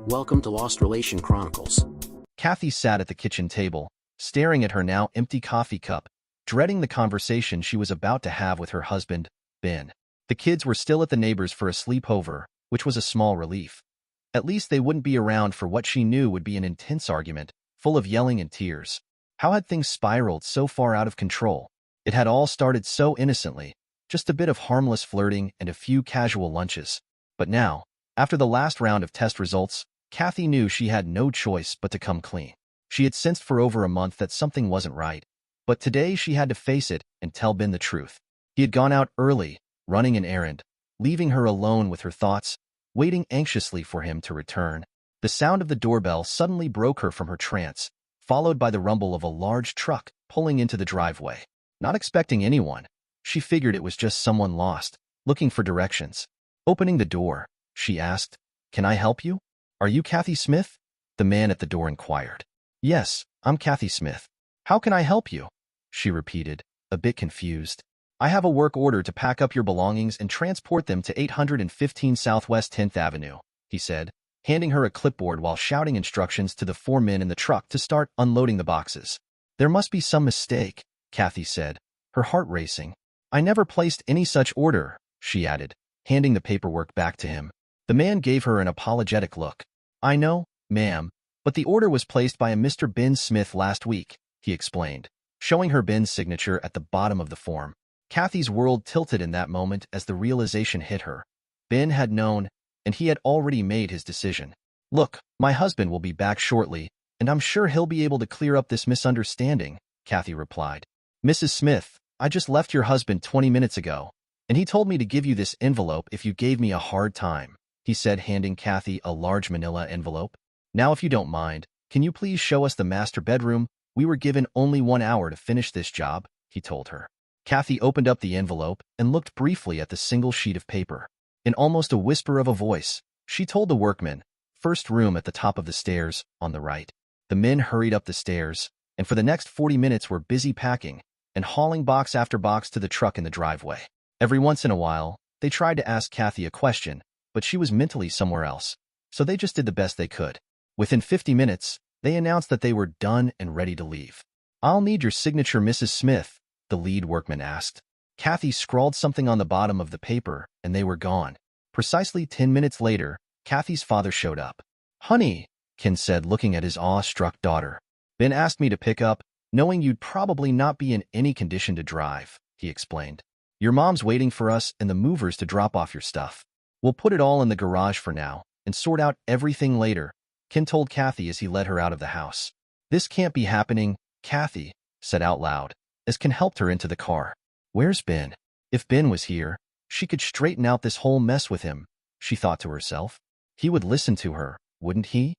Welcome to Lost Relation Chronicles. Kathy sat at the kitchen table, staring at her now empty coffee cup, dreading the conversation she was about to have with her husband, Ben. The kids were still at the neighbors for a sleepover, which was a small relief. At least they wouldn't be around for what she knew would be an intense argument, full of yelling and tears. How had things spiraled so far out of control? It had all started so innocently, just a bit of harmless flirting and a few casual lunches. But now, after the last round of test results, Kathy knew she had no choice but to come clean. She had sensed for over a month that something wasn't right, but today she had to face it and tell Ben the truth. He had gone out early, running an errand, leaving her alone with her thoughts, waiting anxiously for him to return. The sound of the doorbell suddenly broke her from her trance, followed by the rumble of a large truck pulling into the driveway. Not expecting anyone, she figured it was just someone lost, looking for directions. Opening the door, she asked, "Can I help you? Are you Kathy Smith?" The man at the door inquired. "Yes, I'm Kathy Smith. How can I help you?" she repeated, a bit confused. "I have a work order to pack up your belongings and transport them to 815 Southwest 10th Avenue, he said, handing her a clipboard while shouting instructions to the four men in the truck to start unloading the boxes. "There must be some mistake," Kathy said, her heart racing. "I never placed any such order," she added, handing the paperwork back to him. The man gave her an apologetic look. "I know, ma'am, but the order was placed by a Mr. Ben Smith last week," he explained, showing her Ben's signature at the bottom of the form. Kathy's world tilted in that moment as the realization hit her. Ben had known, and he had already made his decision. "Look, my husband will be back shortly, and I'm sure he'll be able to clear up this misunderstanding," Kathy replied. "Mrs. Smith, I just left your husband 20 minutes ago, and he told me to give you this envelope if you gave me a hard time," he said, handing Kathy a large manila envelope. "Now, if you don't mind, can you please show us the master bedroom? We were given only 1 hour to finish this job," he told her. Kathy opened up the envelope and looked briefly at the single sheet of paper. In almost a whisper of a voice, she told the workmen, "First room at the top of the stairs, on the right." The men hurried up the stairs, and for the next 40 minutes were busy packing and hauling box after box to the truck in the driveway. Every once in a while, they tried to ask Kathy a question, but she was mentally somewhere else, so they just did the best they could. Within 50 minutes, they announced that they were done and ready to leave. "I'll need your signature, Mrs. Smith," the lead workman asked. Kathy scrawled something on the bottom of the paper, and they were gone. Precisely 10 minutes later, Kathy's father showed up. "Honey," Ken said, looking at his awe-struck daughter. "Ben asked me to pick up, knowing you'd probably not be in any condition to drive," he explained. "Your mom's waiting for us and the movers to drop off your stuff. We'll put it all in the garage for now and sort out everything later," Ken told Kathy as he led her out of the house. "This can't be happening," Kathy said out loud, as Ken helped her into the car. "Where's Ben? If Ben was here, she could straighten out this whole mess with him," she thought to herself. "He would listen to her, wouldn't he?"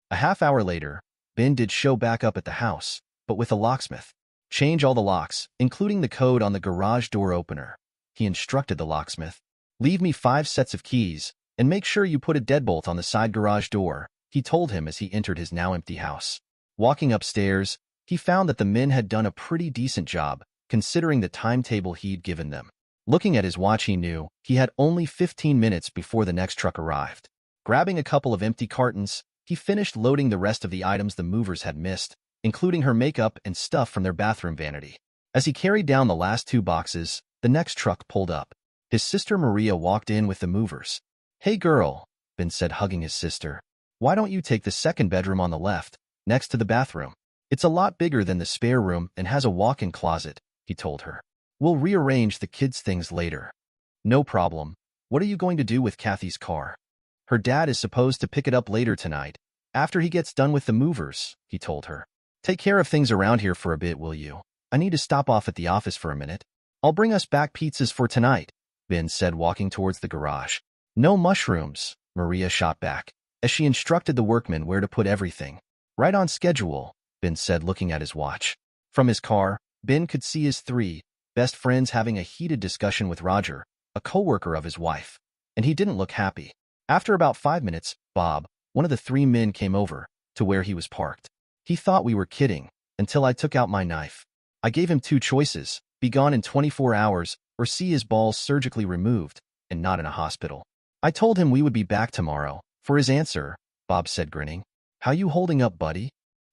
A half hour later, Ben did show back up at the house, but with a locksmith. "Change all the locks, including the code on the garage door opener," he instructed the locksmith. "Leave me 5 sets of keys, and make sure you put a deadbolt on the side garage door," he told him as he entered his now empty house. Walking upstairs, he found that the men had done a pretty decent job, considering the timetable he'd given them. Looking at his watch, he knew he had only 15 minutes before the next truck arrived. Grabbing a couple of empty cartons, he finished loading the rest of the items the movers had missed, including her makeup and stuff from their bathroom vanity. As he carried down the last 2 boxes, the next truck pulled up. His sister Maria walked in with the movers. "Hey girl," Ben said, hugging his sister. "Why don't you take the second bedroom on the left, next to the bathroom? It's a lot bigger than the spare room and has a walk-in closet," he told her. "We'll rearrange the kids' things later." "No problem. What are you going to do with Kathy's car?" "Her dad is supposed to pick it up later tonight, after he gets done with the movers," he told her. "Take care of things around here for a bit, will you? I need to stop off at the office for a minute." "I'll bring us back pizzas for tonight," Ben said, walking towards the garage. "No mushrooms," Maria shot back, as she instructed the workmen where to put everything. "Right on schedule," Ben said, looking at his watch. From his car, Ben could see his 3 best friends having a heated discussion with Roger, a co-worker of his wife, and he didn't look happy. After about 5 minutes, Bob, one of the 3 men, came over to where he was parked. "He thought we were kidding, until I took out my knife. I gave him 2 choices, be gone in 24 hours or see his balls surgically removed and not in a hospital. I told him we would be back tomorrow." For his answer, Bob said, grinning. How you holding up, buddy?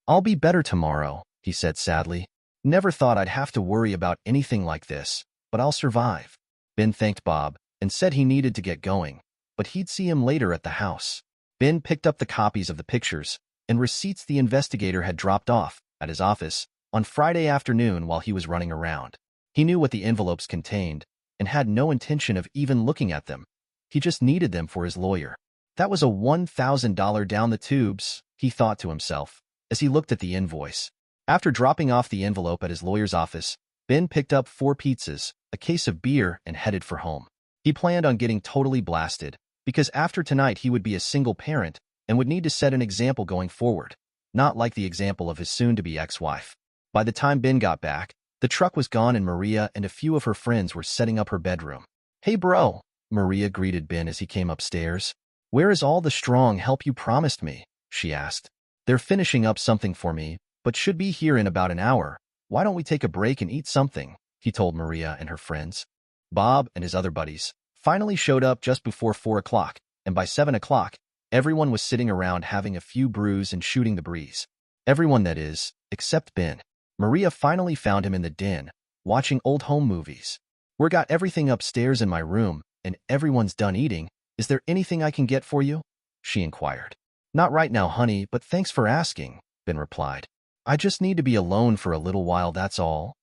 I'll be better tomorrow, he said sadly. Never thought I'd have to worry about anything like this, but I'll survive. Ben thanked Bob and said he needed to get going, but he'd see him later at the house. Ben picked up the copies of the pictures and receipts the investigator had dropped off at his office on Friday afternoon while he was running around. He knew what the envelopes contained and had no intention of even looking at them. He just needed them for his lawyer. That was a $1,000 down the tubes, he thought to himself, as he looked at the invoice. After dropping off the envelope at his lawyer's office, Ben picked up 4 pizzas, a case of beer, and headed for home. He planned on getting totally blasted, because after tonight he would be a single parent and would need to set an example going forward, not like the example of his soon-to-be ex-wife. By the time Ben got back, the truck was gone and Maria and a few of her friends were setting up her bedroom. Hey bro, Maria greeted Ben as he came upstairs. Where is all the strong help you promised me? She asked. They're finishing up something for me, but should be here in about an hour. Why don't we take a break and eat something? He told Maria and her friends. Bob and his other buddies finally showed up just before 4 o'clock, and by 7 o'clock, everyone was sitting around having a few brews and shooting the breeze. Everyone, that is, except Ben. Maria finally found him in the den, watching old home movies. We got everything upstairs in my room, and everyone's done eating. Is there anything I can get for you? She inquired. Not right now, honey, but thanks for asking, Ben replied. I just need to be alone for a little while, that's all.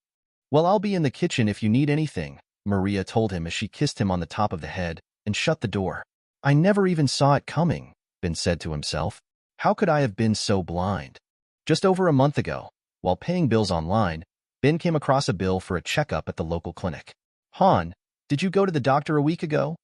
Well, I'll be in the kitchen if you need anything, Maria told him as she kissed him on the top of the head and shut the door. I never even saw it coming, Ben said to himself. How could I have been so blind? Just over a month ago, while paying bills online, Ben came across a bill for a checkup at the local clinic. Han, did you go to the doctor a week ago?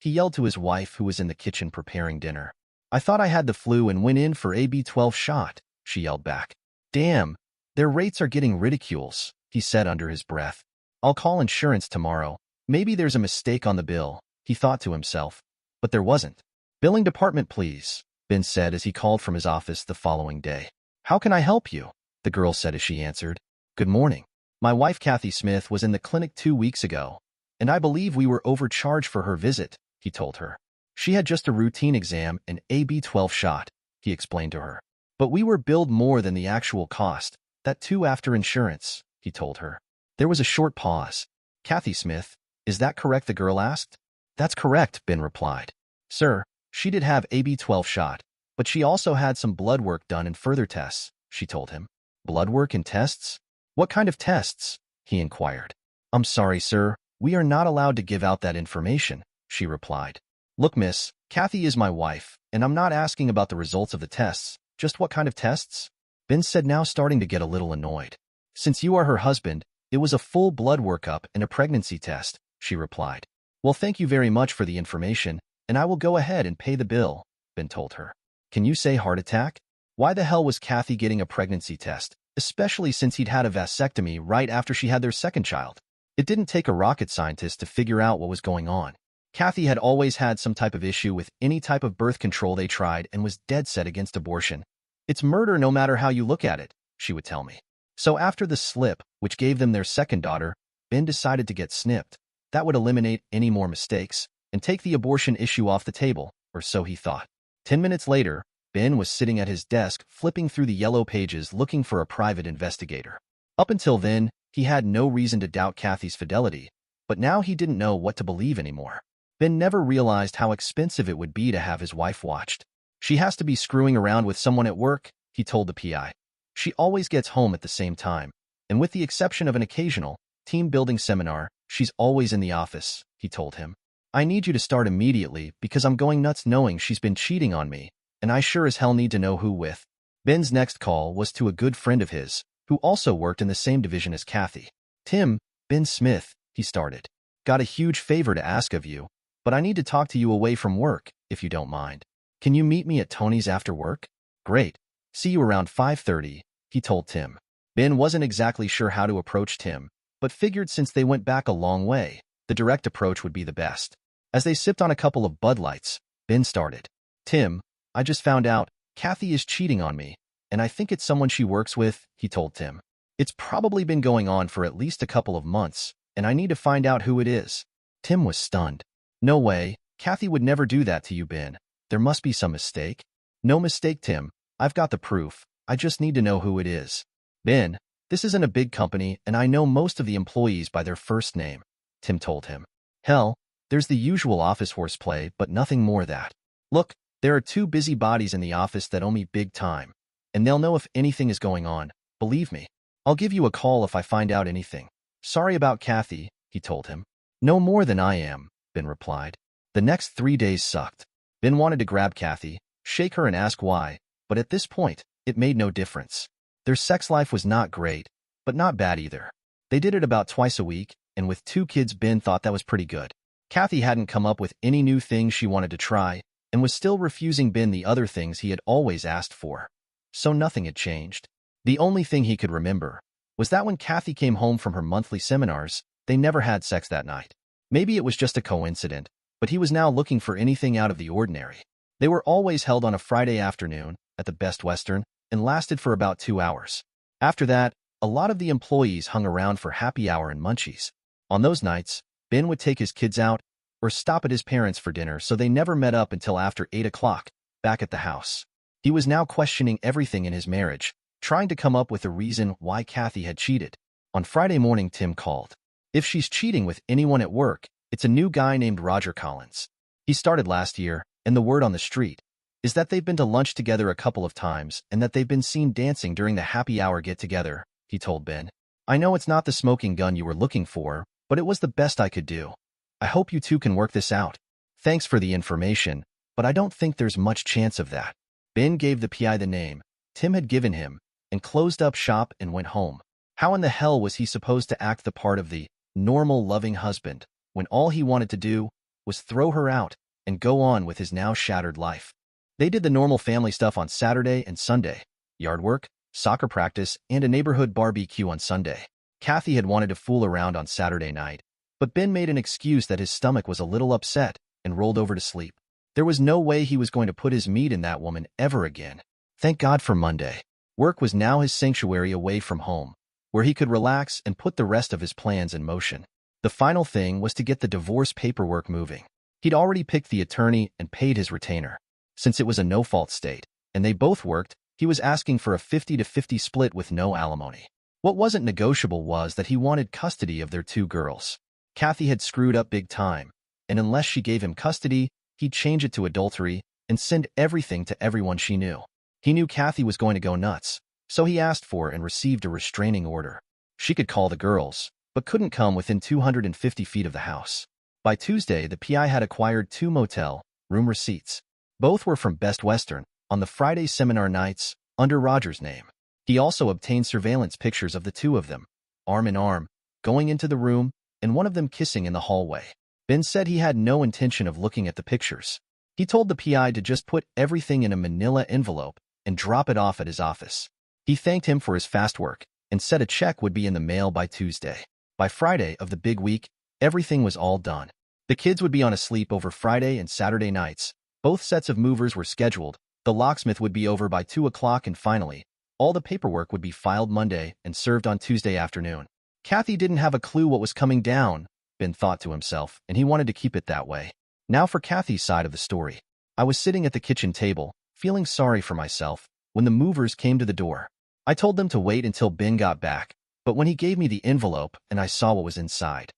He yelled to his wife, who was in the kitchen preparing dinner. I thought I had the flu and went in for a B12 shot, she yelled back. Damn, their rates are getting ridiculous, he said under his breath. I'll call insurance tomorrow. Maybe there's a mistake on the bill, he thought to himself. But there wasn't. Billing department, please, Ben said as he called from his office the following day. How can I help you? The girl said as she answered. Good morning. My wife Kathy Smith was in the clinic 2 weeks ago, and I believe we were overcharged for her visit, he told her. She had just a routine exam and a B12 shot, he explained to her. But we were billed more than the actual cost, that too after insurance, he told her. There was a short pause. Kathy Smith, is that correct? The girl asked. That's correct, Ben replied. Sir, she did have a B12 shot, but she also had some blood work done and further tests, she told him. Blood work and tests? What kind of tests? He inquired. I'm sorry, sir, we are not allowed to give out that information, she replied. Look, miss, Kathy is my wife, and I'm not asking about the results of the tests, just what kind of tests? Ben said, now starting to get a little annoyed. Since you are her husband, it was a full blood workup and a pregnancy test, she replied. Well, thank you very much for the information, and I will go ahead and pay the bill, Ben told her. Can you say heart attack? Why the hell was Kathy getting a pregnancy test, especially since he'd had a vasectomy right after she had their second child? It didn't take a rocket scientist to figure out what was going on. Kathy had always had some type of issue with any type of birth control they tried and was dead set against abortion. It's murder no matter how you look at it, she would tell me. So after the slip, which gave them their second daughter, Ben decided to get snipped. That would eliminate any more mistakes and take the abortion issue off the table, or so he thought. 10 minutes later, Ben was sitting at his desk flipping through the yellow pages looking for a private investigator. Up until then, he had no reason to doubt Kathy's fidelity, but now he didn't know what to believe anymore. Ben never realized how expensive it would be to have his wife watched. She has to be screwing around with someone at work, he told the PI. She always gets home at the same time, and with the exception of an occasional team-building seminar, she's always in the office, he told him. I need you to start immediately because I'm going nuts knowing she's been cheating on me, and I sure as hell need to know who with. Ben's next call was to a good friend of his, who also worked in the same division as Kathy. Tim, Ben Smith, he started. Got a huge favor to ask of you, but I need to talk to you away from work, if you don't mind. Can you meet me at Tony's after work? Great. See you around 5:30, he told Tim. Ben wasn't exactly sure how to approach Tim, but figured since they went back a long way, the direct approach would be the best. As they sipped on a couple of Bud Lights, Ben started. Tim, I just found out Kathy is cheating on me, and I think it's someone she works with, he told Tim. It's probably been going on for at least a couple of months, and I need to find out who it is. Tim was stunned. No way, Kathy would never do that to you, Ben. There must be some mistake. No mistake, Tim. I've got the proof. I just need to know who it is. Ben, this isn't a big company, and I know most of the employees by their first name, Tim told him. Hell, there's the usual office horseplay, but nothing more that. Look, there are two busy bodies in the office that owe me big time, and they'll know if anything is going on. Believe me. I'll give you a call if I find out anything. Sorry about Kathy, he told him. No more than I am, Ben replied. The next 3 days sucked. Ben wanted to grab Kathy, shake her and ask why, but at this point, it made no difference. Their sex life was not great, but not bad either. They did it about twice a week, and with 2 kids, Ben thought that was pretty good. Kathy hadn't come up with any new things she wanted to try, and was still refusing Ben the other things he had always asked for. So nothing had changed. The only thing he could remember was that when Kathy came home from her monthly seminars, they never had sex that night. Maybe it was just a coincidence, but he was now looking for anything out of the ordinary. They were always held on a Friday afternoon at the Best Western and lasted for about 2 hours. After that, a lot of the employees hung around for happy hour and munchies. On those nights, Ben would take his kids out or stop at his parents' for dinner, so they never met up until after 8 o'clock, back at the house. He was now questioning everything in his marriage, trying to come up with a reason why Kathy had cheated. On Friday morning, Tim called. If she's cheating with anyone at work, it's a new guy named Roger Collins. He started last year, and the word on the street is that they've been to lunch together a couple of times and that they've been seen dancing during the happy hour get-together, he told Ben. I know it's not the smoking gun you were looking for, but it was the best I could do. I hope you two can work this out. Thanks for the information, but I don't think there's much chance of that. Ben gave the PI the name Tim had given him and closed up shop and went home. How in the hell was he supposed to act the part of the normal, loving husband when all he wanted to do was throw her out and go on with his now shattered life? They did the normal family stuff on Saturday and Sunday, yard work, soccer practice, and a neighborhood barbecue on Sunday. Kathy had wanted to fool around on Saturday night, but Ben made an excuse that his stomach was a little upset and rolled over to sleep. There was no way he was going to put his meat in that woman ever again. Thank God for Monday. Work was now his sanctuary away from home, where he could relax and put the rest of his plans in motion. The final thing was to get the divorce paperwork moving. He'd already picked the attorney and paid his retainer. Since it was a no-fault state, and they both worked, he was asking for a 50-50 split with no alimony. What wasn't negotiable was that he wanted custody of their 2 girls. Kathy had screwed up big time, and unless she gave him custody, he'd change it to adultery and send everything to everyone she knew. He knew Kathy was going to go nuts, so he asked for and received a restraining order. She could call the girls, but couldn't come within 250 feet of the house. By Tuesday, the PI had acquired 2 motel room receipts. Both were from Best Western, on the Friday seminar nights, under Roger's name. He also obtained surveillance pictures of the 2 of them, arm in arm, going into the room, and one of them kissing in the hallway. Ben said he had no intention of looking at the pictures. He told the PI to just put everything in a manila envelope and drop it off at his office. He thanked him for his fast work and said a check would be in the mail by Tuesday. By Friday of the big week, everything was all done. The kids would be on a sleep over Friday and Saturday nights. Both sets of movers were scheduled. The locksmith would be over by 2 o'clock, and finally, all the paperwork would be filed Monday and served on Tuesday afternoon. Kathy didn't have a clue what was coming down, Ben thought to himself, and he wanted to keep it that way. Now for Kathy's side of the story. I was sitting at the kitchen table, feeling sorry for myself, when the movers came to the door. I told them to wait until Ben got back, but when he gave me the envelope and I saw what was inside,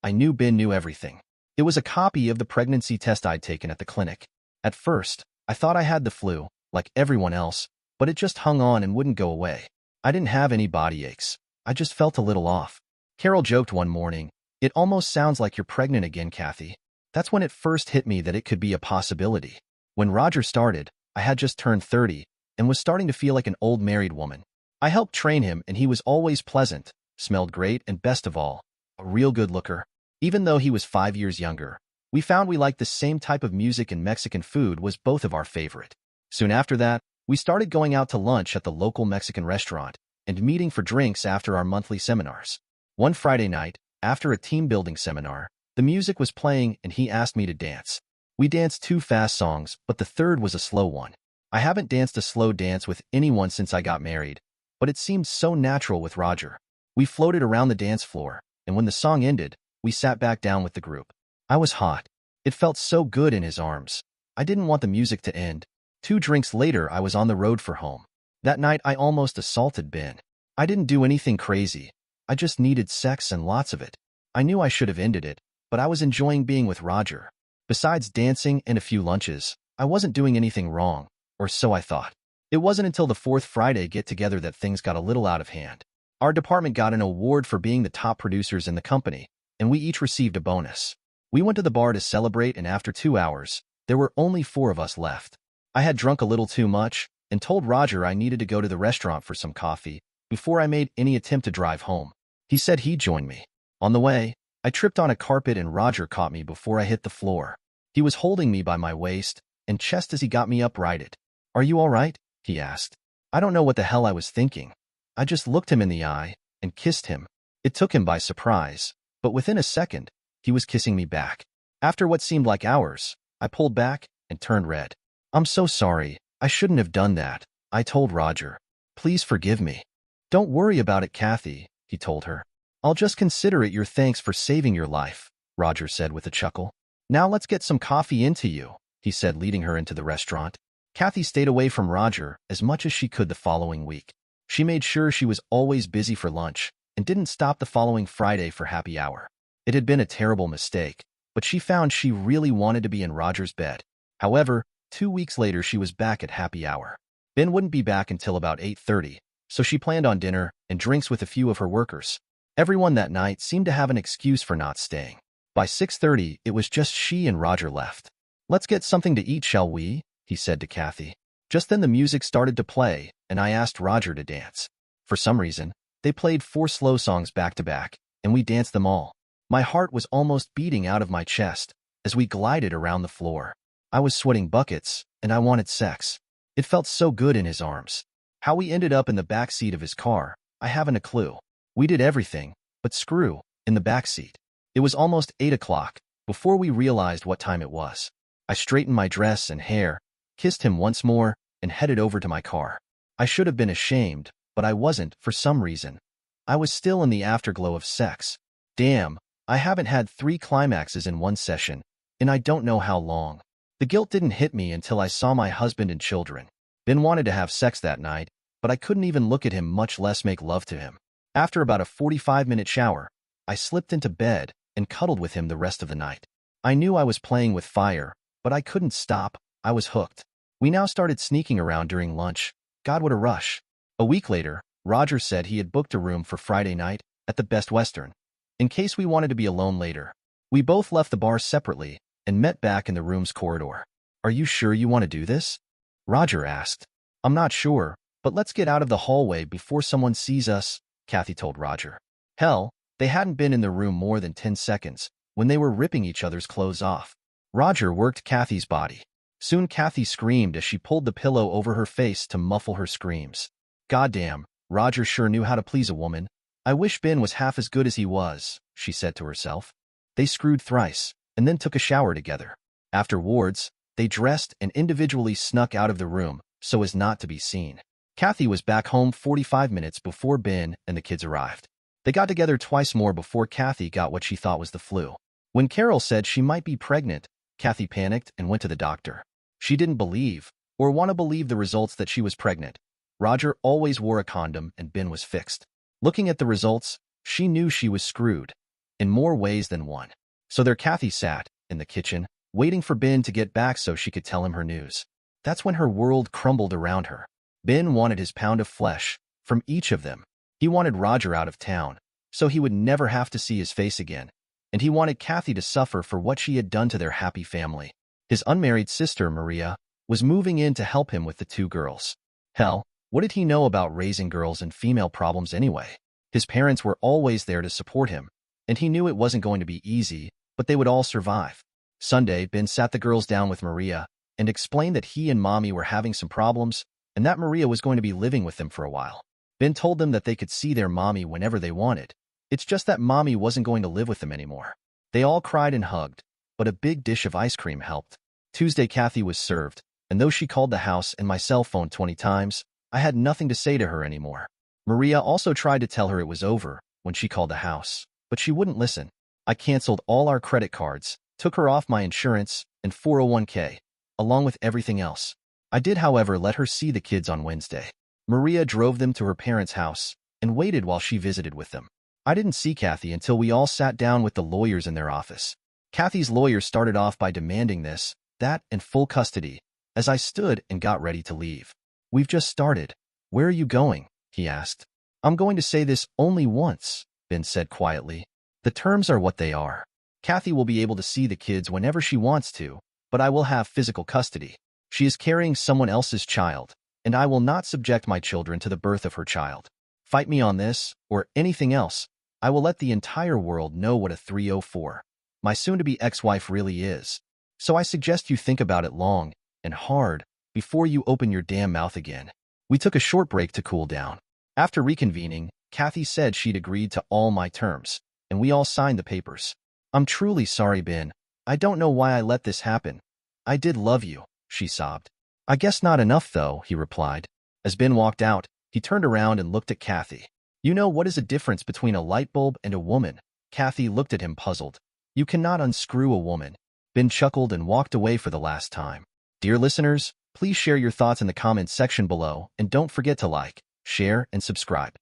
I knew Ben knew everything. It was a copy of the pregnancy test I'd taken at the clinic. At first, I thought I had the flu, like everyone else, but it just hung on and wouldn't go away. I didn't have any body aches. I just felt a little off. Carol joked one morning, "It almost sounds like you're pregnant again, Kathy." That's when it first hit me that it could be a possibility. When Roger started, I had just turned 30 and was starting to feel like an old married woman. I helped train him, and he was always pleasant, smelled great, and best of all, a real good looker. Even though he was 5 years younger, we found we liked the same type of music, and Mexican food was both of our favorite. Soon after that, we started going out to lunch at the local Mexican restaurant and meeting for drinks after our monthly seminars. One Friday night, after a team-building seminar, the music was playing and he asked me to dance. We danced 2 fast songs, but the third was a slow one. I haven't danced a slow dance with anyone since I got married, but it seemed so natural with Roger. We floated around the dance floor, and when the song ended, we sat back down with the group. I was hot. It felt so good in his arms. I didn't want the music to end. 2 drinks later, I was on the road for home. That night, I almost assaulted Ben. I didn't do anything crazy. I just needed sex and lots of it. I knew I should have ended it, but I was enjoying being with Roger. Besides dancing and a few lunches, I wasn't doing anything wrong, or so I thought. It wasn't until the 4th Friday get-together that things got a little out of hand. Our department got an award for being the top producers in the company, and we each received a bonus. We went to the bar to celebrate, and after 2 hours, there were only 4 of us left. I had drunk a little too much and told Roger I needed to go to the restaurant for some coffee before I made any attempt to drive home. He said he'd join me. On the way, I tripped on a carpet and Roger caught me before I hit the floor. He was holding me by my waist and chest as he got me uprighted. "Are you all right?" he asked. I don't know what the hell I was thinking. I just looked him in the eye and kissed him. It took him by surprise, but within a second, he was kissing me back. After what seemed like hours, I pulled back and turned red. "I'm so sorry. I shouldn't have done that," I told Roger. "Please forgive me." "Don't worry about it, Kathy," he told her. "I'll just consider it your thanks for saving your life," Roger said with a chuckle. "Now let's get some coffee into you," he said, leading her into the restaurant. Kathy stayed away from Roger as much as she could the following week. She made sure she was always busy for lunch and didn't stop the following Friday for happy hour. It had been a terrible mistake, but she found she really wanted to be in Roger's bed. However, 2 weeks later she was back at happy hour. Ben wouldn't be back until about 8:30, so she planned on dinner and drinks with a few of her workers. Everyone that night seemed to have an excuse for not staying. By 6:30, it was just she and Roger left. "Let's get something to eat, shall we?" he said to Kathy. Just then the music started to play, and I asked Roger to dance. For some reason, they played 4 slow songs back to back, and we danced them all. My heart was almost beating out of my chest as we glided around the floor. I was sweating buckets, and I wanted sex. It felt so good in his arms. How we ended up in the back seat of his car, I haven't a clue. We did everything but screw in the back seat. It was almost 8 o'clock before we realized what time it was. I straightened my dress and hair, kissed him once more, and headed over to my car. I should have been ashamed, but I wasn't for some reason. I was still in the afterglow of sex. Damn, I haven't had 3 climaxes in one session, and I don't know how long. The guilt didn't hit me until I saw my husband and children. Ben wanted to have sex that night, but I couldn't even look at him, much less make love to him. After about a 45-minute shower, I slipped into bed and cuddled with him the rest of the night. I knew I was playing with fire, but I couldn't stop. I was hooked. We now started sneaking around during lunch. God, what a rush. A week later, Roger said he had booked a room for Friday night at the Best Western, in case we wanted to be alone later. We both left the bar separately and met back in the room's corridor. "Are you sure you want to do this?" Roger asked. "I'm not sure, but let's get out of the hallway before someone sees us," Kathy told Roger. Hell, they hadn't been in the room more than 10 seconds when they were ripping each other's clothes off. Roger worked Kathy's body. Soon Kathy screamed as she pulled the pillow over her face to muffle her screams. "Goddamn, Roger sure knew how to please a woman. I wish Ben was half as good as he was," she said to herself. They screwed thrice and then took a shower together. Afterwards, they dressed and individually snuck out of the room so as not to be seen. Kathy was back home 45 minutes before Ben and the kids arrived. They got together twice more before Kathy got what she thought was the flu. When Carol said she might be pregnant, Kathy panicked and went to the doctor. She didn't believe or want to believe the results that she was pregnant. Roger always wore a condom and Ben was fixed. Looking at the results, she knew she was screwed in more ways than one. So there Kathy sat in the kitchen, waiting for Ben to get back so she could tell him her news. That's when her world crumbled around her. Ben wanted his pound of flesh from each of them. He wanted Roger out of town, so he would never have to see his face again. And he wanted Kathy to suffer for what she had done to their happy family. His unmarried sister, Maria, was moving in to help him with the 2 girls. Hell, what did he know about raising girls and female problems anyway? His parents were always there to support him, and he knew it wasn't going to be easy, but they would all survive. Sunday, Ben sat the girls down with Maria and explained that he and Mommy were having some problems and that Maria was going to be living with them for a while. Ben told them that they could see their Mommy whenever they wanted. It's just that Mommy wasn't going to live with them anymore. They all cried and hugged, but a big dish of ice cream helped. Tuesday, Kathy was served, and though she called the house and my cell phone 20 times, I had nothing to say to her anymore. Maria also tried to tell her it was over when she called the house, but she wouldn't listen. I canceled all our credit cards, took her off my insurance and 401k, along with everything else. I did, however, let her see the kids on Wednesday. Maria drove them to her parents' house and waited while she visited with them. I didn't see Kathy until we all sat down with the lawyers in their office. Kathy's lawyer started off by demanding this, that, and full custody, as I stood and got ready to leave. "We've just started. Where are you going?" he asked. "I'm going to say this only once," Ben said quietly. "The terms are what they are. Kathy will be able to see the kids whenever she wants to, but I will have physical custody. She is carrying someone else's child, and I will not subject my children to the birth of her child. Fight me on this, or anything else. I will let the entire world know what a 304 my soon-to-be ex-wife really is. So I suggest you think about it long and hard before you open your damn mouth again." We took a short break to cool down. After reconvening, Kathy said she'd agreed to all my terms, and we all signed the papers. "I'm truly sorry, Ben. I don't know why I let this happen. I did love you," she sobbed. "I guess not enough, though," he replied. As Ben walked out, he turned around and looked at Kathy. "You know what is the difference between a light bulb and a woman?" Kathy looked at him puzzled. "You cannot unscrew a woman." Ben chuckled and walked away for the last time. Dear listeners, please share your thoughts in the comments section below, and don't forget to like, share, and subscribe.